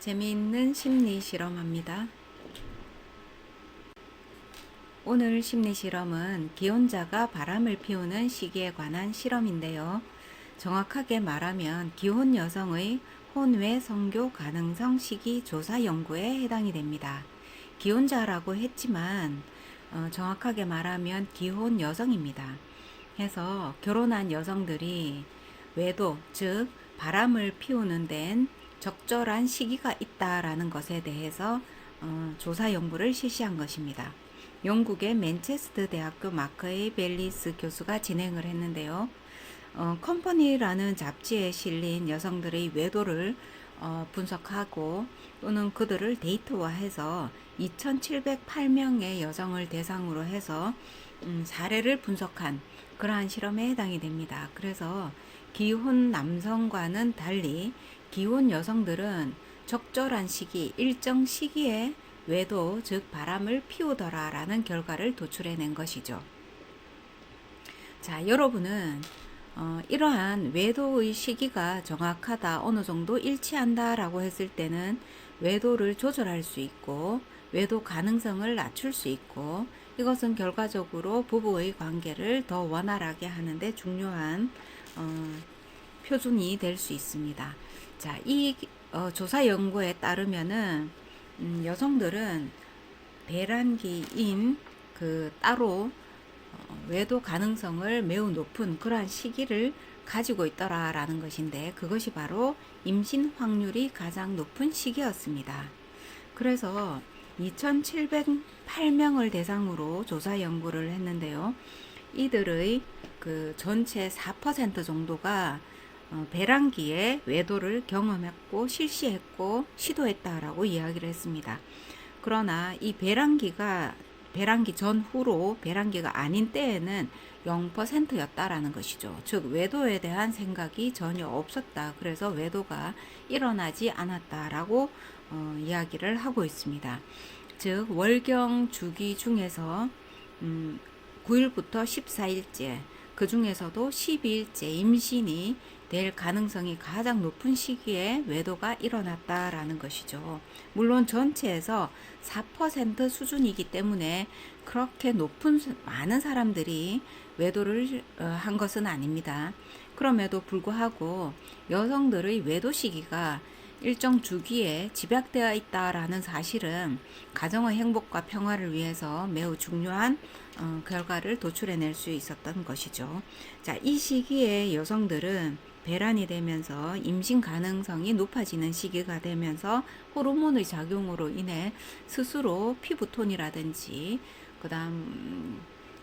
재미있는 심리 실험합니다. 오늘 심리 실험은 기혼자가 바람을 피우는 시기에 관한 실험인데요. 정확하게 말하면 기혼 여성의 혼외 성교 가능성 시기 조사 연구에 해당이 됩니다. 기혼자라고 했지만 정확하게 말하면 기혼 여성입니다. 해서 결혼한 여성들이 외도, 즉 바람을 피우는 데엔 적절한 시기가 있다라는 것에 대해서 조사 연구를 실시한 것입니다. 영국의 맨체스터 대학교 마크 A 벨리스 교수가 진행을 했는데요. 컴퍼니라는 잡지에 실린 여성들의 외도를 분석하고 또는 그들을 데이터화해서 2,708명의 여성을 대상으로 해서 사례를 분석한 그러한 실험에 해당이 됩니다. 그래서 기혼 남성과는 달리 기혼 여성들은 적절한 시기, 일정 시기에 외도, 즉 바람을 피우더라라는 결과를 도출해낸 것이죠. 자, 여러분은 이러한 외도의 시기가 정확하다, 어느 정도 일치한다라고 했을 때는 외도를 조절할 수 있고 외도 가능성을 낮출 수 있고, 이것은 결과적으로 부부의 관계를 더 원활하게 하는데 중요한 표준이 될 수 있습니다. 자, 이 조사 연구에 따르면은 여성들은 배란기인 따로 외도 가능성을 매우 높은 그러한 시기를 가지고 있더라라는 것인데, 그것이 바로 임신 확률이 가장 높은 시기였습니다. 그래서 2,708명을 대상으로 조사 연구를 했는데요. 이들의 전체 4% 정도가 배란기에 외도를 경험했고 실시했고 시도했다라고 이야기를 했습니다. 그러나 이 배란기 전후로 배란기가 아닌 때에는 0%였다라는 것이죠. 즉 외도에 대한 생각이 전혀 없었다. 그래서 외도가 일어나지 않았다라고 이야기를 하고 있습니다. 즉 월경 주기 중에서 9일부터 14일째, 그 중에서도 12일째 임신이 될 가능성이 가장 높은 시기에 외도가 일어났다라는 것이죠. 물론 전체에서 4% 수준이기 때문에 그렇게 많은 사람들이 외도를 한 것은 아닙니다. 그럼에도 불구하고 여성들의 외도 시기가 일정 주기에 집약되어 있다라는 사실은 가정의 행복과 평화를 위해서 매우 중요한 결과를 도출해낼 수 있었던 것이죠. 자, 이 시기에 여성들은 배란이 되면서 임신 가능성이 높아지는 시기가 되면서 호르몬의 작용으로 인해 스스로 피부톤이라든지 그다음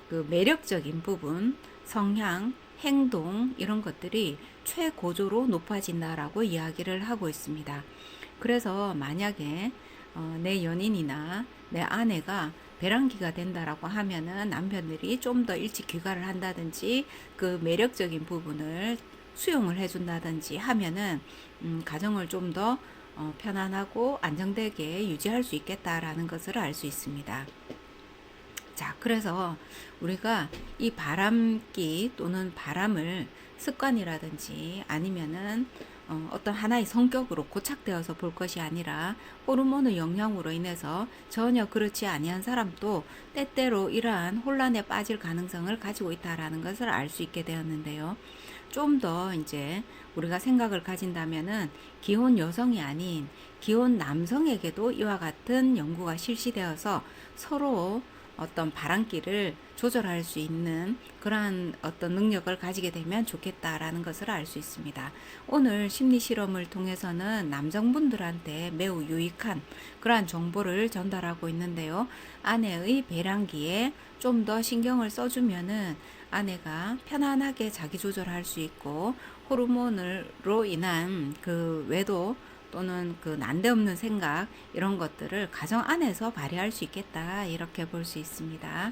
매력적인 부분, 성향, 행동 이런 것들이 최고조로 높아진다라고 이야기를 하고 있습니다. 그래서 만약에 내 연인이나 내 아내가 배란기가 된다라고 하면은 남편들이 좀 더 일찍 귀가를 한다든지 그 매력적인 부분을 수용을 해준다든지 하면은 가정을 좀 더 편안하고 안정되게 유지할 수 있겠다라는 것을 알 수 있습니다. 자, 그래서 우리가 이 바람기 또는 바람을 습관이라든지 아니면은 어떤 하나의 성격으로 고착되어서 볼 것이 아니라 호르몬의 영향으로 인해서 전혀 그렇지 아니한 사람도 때때로 이러한 혼란에 빠질 가능성을 가지고 있다라는 것을 알 수 있게 되었는데요. 좀 더 이제 우리가 생각을 가진다면은 기혼 여성이 아닌 기혼 남성에게도 이와 같은 연구가 실시되어서 서로 어떤 바람기를 조절할 수 있는 그러한 어떤 능력을 가지게 되면 좋겠다라는 것을 알 수 있습니다. 오늘 심리 실험을 통해서는 남성분들한테 매우 유익한 그러한 정보를 전달하고 있는데요. 아내의 배란기에 좀 더 신경을 써주면은 아내가 편안하게 자기 조절할 수 있고 호르몬으로 인한 외도 또는 난데없는 생각 이런 것들을 가정 안에서 발휘할 수 있겠다, 이렇게 볼 수 있습니다.